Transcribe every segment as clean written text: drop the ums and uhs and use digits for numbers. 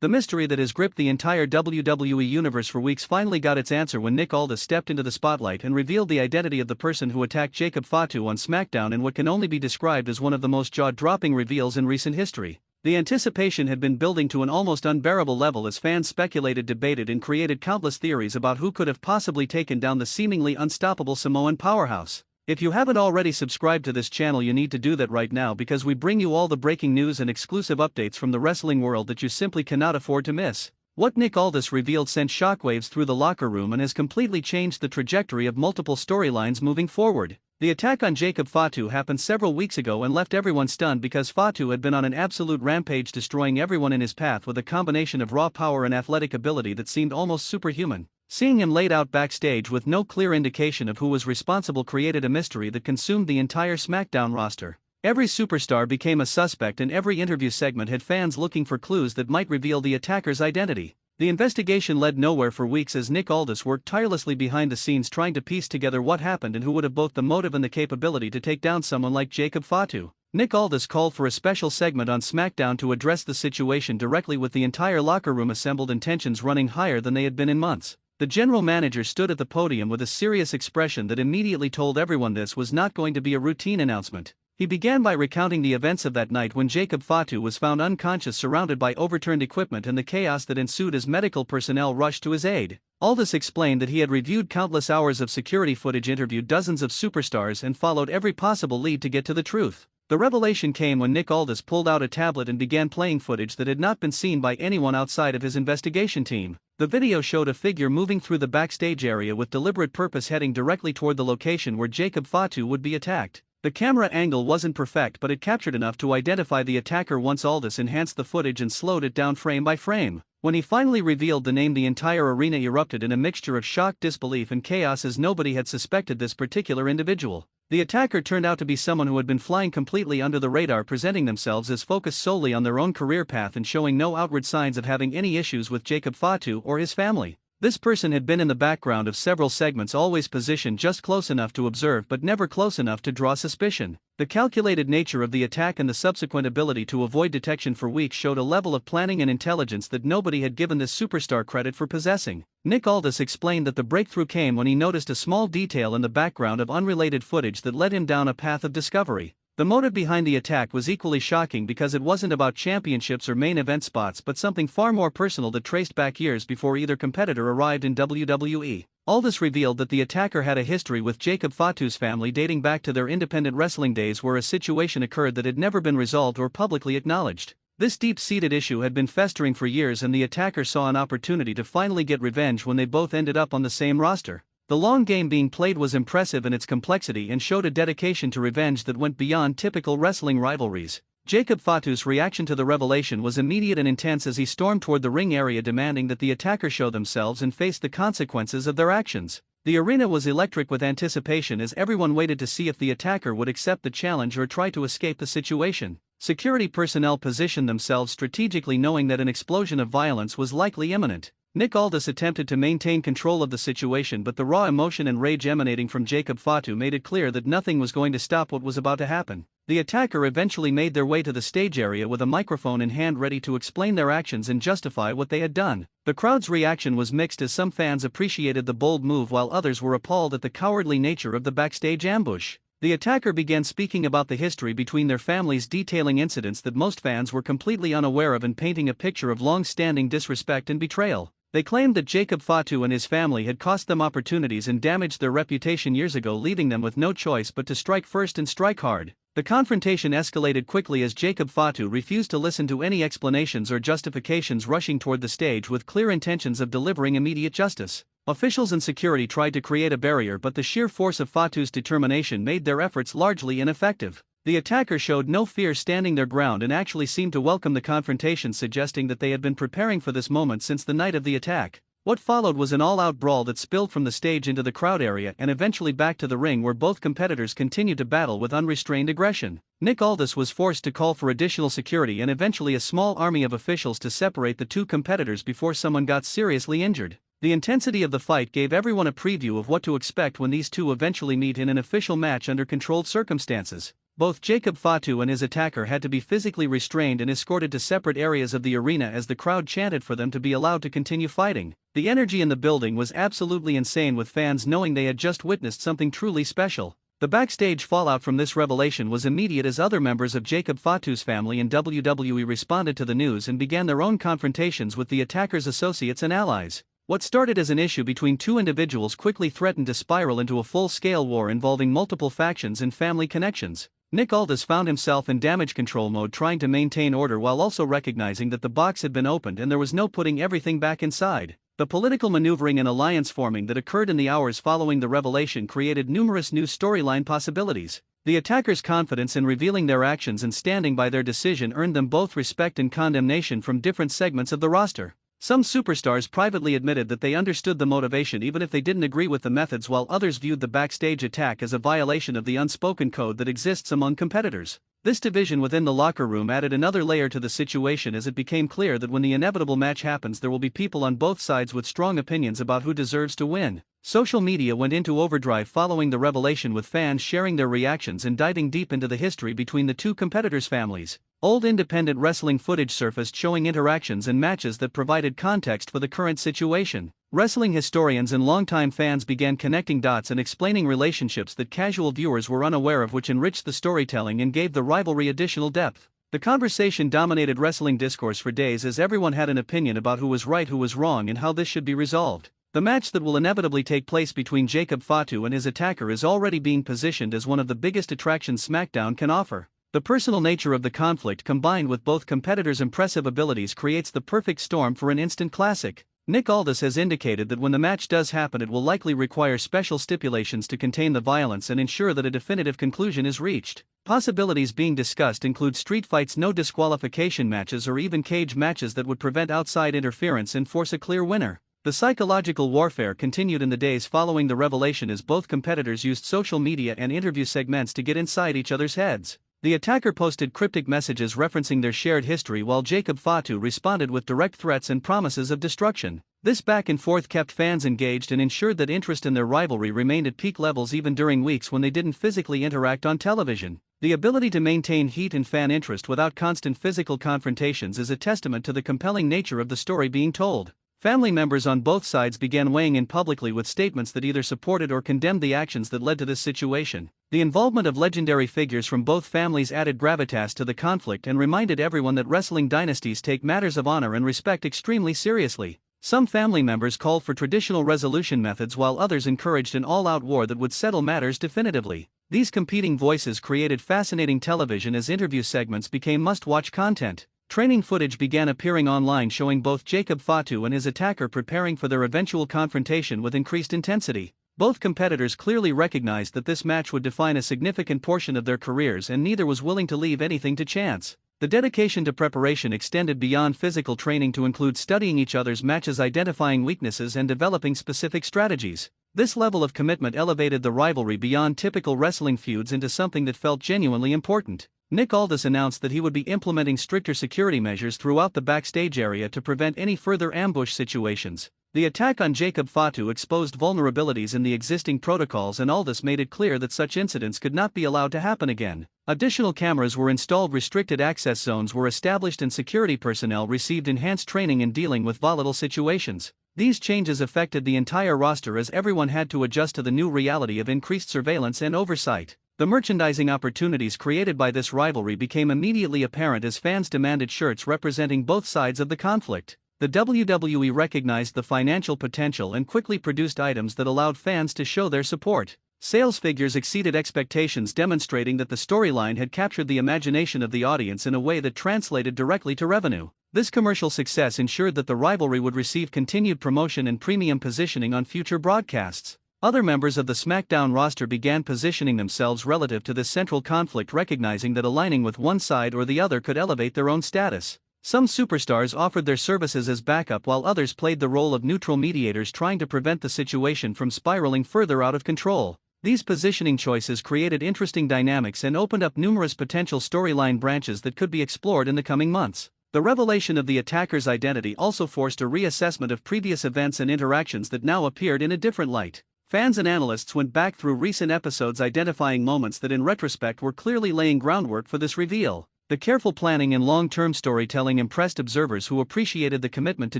The mystery that has gripped the entire WWE universe for weeks finally got its answer when Nick Aldis stepped into the spotlight and revealed the identity of the person who attacked Jacob Fatu on Smackdown in what can only be described as one of the most jaw-dropping reveals in recent history. The anticipation had been building to an almost unbearable level as fans speculated, debated, and created countless theories about who could have possibly taken down the seemingly unstoppable Samoan powerhouse. If you haven't already subscribed to this channel, you need to do that right now, because we bring you all the breaking news and exclusive updates from the wrestling world that you simply cannot afford to miss. What Nick Aldis revealed sent shockwaves through the locker room and has completely changed the trajectory of multiple storylines moving forward. The attack on Jacob Fatu happened several weeks ago and left everyone stunned because Fatu had been on an absolute rampage, destroying everyone in his path with a combination of raw power and athletic ability that seemed almost superhuman. Seeing him laid out backstage with no clear indication of who was responsible created a mystery that consumed the entire Smackdown roster. Every superstar became a suspect, and every interview segment had fans looking for clues that might reveal the attacker's identity. The investigation led nowhere for weeks as Nick Aldis worked tirelessly behind the scenes trying to piece together what happened and who would have both the motive and the capability to take down someone like Jacob Fatu. Nick Aldis called for a special segment on SmackDown to address the situation directly, with the entire locker room assembled and tensions running higher than they had been in months. The general manager stood at the podium with a serious expression that immediately told everyone this was not going to be a routine announcement. He began by recounting the events of that night when Jacob Fatu was found unconscious, surrounded by overturned equipment, and the chaos that ensued as medical personnel rushed to his aid. Aldis explained that he had reviewed countless hours of security footage, interviewed dozens of superstars, and followed every possible lead to get to the truth. The revelation came when Nick Aldis pulled out a tablet and began playing footage that had not been seen by anyone outside of his investigation team. The video showed a figure moving through the backstage area with deliberate purpose, heading directly toward the location where Jacob Fatu would be attacked. The camera angle wasn't perfect, but it captured enough to identify the attacker once Aldis enhanced the footage and slowed it down frame by frame. When he finally revealed the name, the entire arena erupted in a mixture of shock, disbelief, and chaos, as nobody had suspected this particular individual. The attacker turned out to be someone who had been flying completely under the radar, presenting themselves as focused solely on their own career path and showing no outward signs of having any issues with Jacob Fatu or his family. This person had been in the background of several segments, always positioned just close enough to observe but never close enough to draw suspicion. The calculated nature of the attack and the subsequent ability to avoid detection for weeks showed a level of planning and intelligence that nobody had given this superstar credit for possessing. Nick Aldis explained that the breakthrough came when he noticed a small detail in the background of unrelated footage that led him down a path of discovery. The motive behind the attack was equally shocking, because it wasn't about championships or main event spots but something far more personal that traced back years before either competitor arrived in WWE. Aldis revealed that the attacker had a history with Jacob Fatu's family dating back to their independent wrestling days, where a situation occurred that had never been resolved or publicly acknowledged. This deep-seated issue had been festering for years, and the attacker saw an opportunity to finally get revenge when they both ended up on the same roster. The long game being played was impressive in its complexity and showed a dedication to revenge that went beyond typical wrestling rivalries. Jacob Fatu's reaction to the revelation was immediate and intense as he stormed toward the ring area, demanding that the attacker show themselves and face the consequences of their actions. The arena was electric with anticipation as everyone waited to see if the attacker would accept the challenge or try to escape the situation. Security personnel positioned themselves strategically, knowing that an explosion of violence was likely imminent. Nick Aldis attempted to maintain control of the situation, but the raw emotion and rage emanating from Jacob Fatu made it clear that nothing was going to stop what was about to happen. The attacker eventually made their way to the stage area with a microphone in hand, ready to explain their actions and justify what they had done. The crowd's reaction was mixed, as some fans appreciated the bold move while others were appalled at the cowardly nature of the backstage ambush. The attacker began speaking about the history between their families, detailing incidents that most fans were completely unaware of and painting a picture of long-standing disrespect and betrayal. They claimed that Jacob Fatu and his family had cost them opportunities and damaged their reputation years ago, leaving them with no choice but to strike first and strike hard. The confrontation escalated quickly as Jacob Fatu refused to listen to any explanations or justifications, rushing toward the stage with clear intentions of delivering immediate justice. Officials and security tried to create a barrier, but the sheer force of Fatu's determination made their efforts largely ineffective. The attacker showed no fear, standing their ground, and actually seemed to welcome the confrontation, suggesting that they had been preparing for this moment since the night of the attack. What followed was an all-out brawl that spilled from the stage into the crowd area and eventually back to the ring, where both competitors continued to battle with unrestrained aggression. Nick Aldis was forced to call for additional security and eventually a small army of officials to separate the two competitors before someone got seriously injured. The intensity of the fight gave everyone a preview of what to expect when these two eventually meet in an official match under controlled circumstances. Both Jacob Fatu and his attacker had to be physically restrained and escorted to separate areas of the arena as the crowd chanted for them to be allowed to continue fighting. The energy in the building was absolutely insane, with fans knowing they had just witnessed something truly special. The backstage fallout from this revelation was immediate, as other members of Jacob Fatu's family in WWE responded to the news and began their own confrontations with the attacker's associates and allies. What started as an issue between two individuals quickly threatened to spiral into a full-scale war involving multiple factions and family connections. Aldis found himself in damage control mode, trying to maintain order while also recognizing that the box had been opened and there was no putting everything back inside. The political maneuvering and alliance forming that occurred in the hours following the revelation created numerous new storyline possibilities. The attackers' confidence in revealing their actions and standing by their decision earned them both respect and condemnation from different segments of the roster. Some superstars privately admitted that they understood the motivation even if they didn't agree with the methods, while others viewed the backstage attack as a violation of the unspoken code that exists among competitors. This division within the locker room added another layer to the situation, as it became clear that when the inevitable match happens, there will be people on both sides with strong opinions about who deserves to win. Social media went into overdrive following the revelation, with fans sharing their reactions and diving deep into the history between the two competitors' families. Old independent wrestling footage surfaced showing interactions and matches that provided context for the current situation. Wrestling historians and longtime fans began connecting dots and explaining relationships that casual viewers were unaware of, which enriched the storytelling and gave the rivalry additional depth. The conversation dominated wrestling discourse for days, as everyone had an opinion about who was right, who was wrong, and how this should be resolved. The match that will inevitably take place between Jacob Fatu and his attacker is already being positioned as one of the biggest attractions Smackdown can offer. The personal nature of the conflict, combined with both competitors' impressive abilities, creates the perfect storm for an instant classic. Aldis has indicated that when the match does happen, it will likely require special stipulations to contain the violence and ensure that a definitive conclusion is reached. Possibilities being discussed include street fights, no disqualification matches, or even cage matches that would prevent outside interference and force a clear winner. The psychological warfare continued in the days following the revelation, as both competitors used social media and interview segments to get inside each other's heads. The attacker posted cryptic messages referencing their shared history, while Jacob Fatu responded with direct threats and promises of destruction. This back and forth kept fans engaged and ensured that interest in their rivalry remained at peak levels even during weeks when they didn't physically interact on television. The ability to maintain heat and fan interest without constant physical confrontations is a testament to the compelling nature of the story being told. Family members on both sides began weighing in publicly with statements that either supported or condemned the actions that led to this situation. The involvement of legendary figures from both families added gravitas to the conflict and reminded everyone that wrestling dynasties take matters of honor and respect extremely seriously. Some family members called for traditional resolution methods, while others encouraged an all-out war that would settle matters definitively. These competing voices created fascinating television, as interview segments became must-watch content. Training footage began appearing online showing both Jacob Fatu and his attacker preparing for their eventual confrontation with increased intensity. Both competitors clearly recognized that this match would define a significant portion of their careers, and neither was willing to leave anything to chance. The dedication to preparation extended beyond physical training to include studying each other's matches, identifying weaknesses, and developing specific strategies. This level of commitment elevated the rivalry beyond typical wrestling feuds into something that felt genuinely important. Aldis announced that he would be implementing stricter security measures throughout the backstage area to prevent any further ambush situations. The attack on Jacob Fatu exposed vulnerabilities in the existing protocols, and Aldis made it clear that such incidents could not be allowed to happen again. Additional cameras were installed, restricted access zones were established, and security personnel received enhanced training in dealing with volatile situations. These changes affected the entire roster, as everyone had to adjust to the new reality of increased surveillance and oversight. The merchandising opportunities created by this rivalry became immediately apparent as fans demanded shirts representing both sides of the conflict. The WWE recognized the financial potential and quickly produced items that allowed fans to show their support. Sales figures exceeded expectations, demonstrating that the storyline had captured the imagination of the audience in a way that translated directly to revenue. This commercial success ensured that the rivalry would receive continued promotion and premium positioning on future broadcasts. Other members of the Smackdown roster began positioning themselves relative to this central conflict, recognizing that aligning with one side or the other could elevate their own status. Some superstars offered their services as backup, while others played the role of neutral mediators, trying to prevent the situation from spiraling further out of control. These positioning choices created interesting dynamics and opened up numerous potential storyline branches that could be explored in the coming months. The revelation of the attacker's identity also forced a reassessment of previous events and interactions that now appeared in a different light. Fans and analysts went back through recent episodes identifying moments that in retrospect were clearly laying groundwork for this reveal. The careful planning and long-term storytelling impressed observers who appreciated the commitment to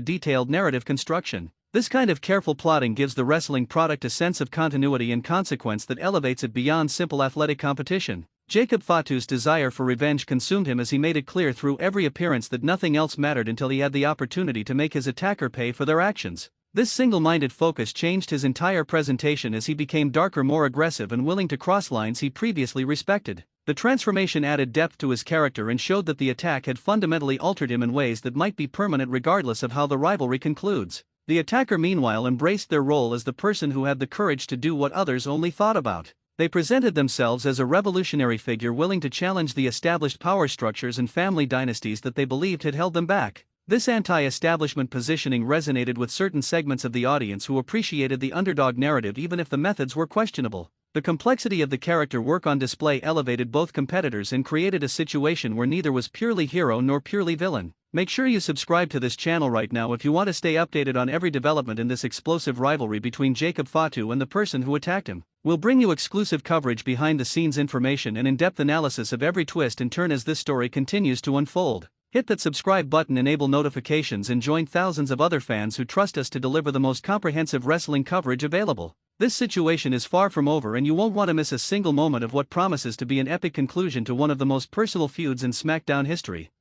detailed narrative construction. This kind of careful plotting gives the wrestling product a sense of continuity and consequence that elevates it beyond simple athletic competition. Jacob Fatu's desire for revenge consumed him as he made it clear through every appearance that nothing else mattered until he had the opportunity to make his attacker pay for their actions. This single-minded focus changed his entire presentation as he became darker, more aggressive, and willing to cross lines he previously respected. The transformation added depth to his character and showed that the attack had fundamentally altered him in ways that might be permanent regardless of how the rivalry concludes. The attacker meanwhile embraced their role as the person who had the courage to do what others only thought about. They presented themselves as a revolutionary figure willing to challenge the established power structures and family dynasties that they believed had held them back. This anti-establishment positioning resonated with certain segments of the audience who appreciated the underdog narrative even if the methods were questionable. The complexity of the character work on display elevated both competitors and created a situation where neither was purely hero nor purely villain. Make sure you subscribe to this channel right now if you want to stay updated on every development in this explosive rivalry between Jacob Fatu and the person who attacked him. We'll bring you exclusive coverage, behind-the-scenes information, and in-depth analysis of every twist and turn as this story continues to unfold. Hit that subscribe button, enable notifications, and join thousands of other fans who trust us to deliver the most comprehensive wrestling coverage available. This situation is far from over, and you won't want to miss a single moment of what promises to be an epic conclusion to one of the most personal feuds in SmackDown history.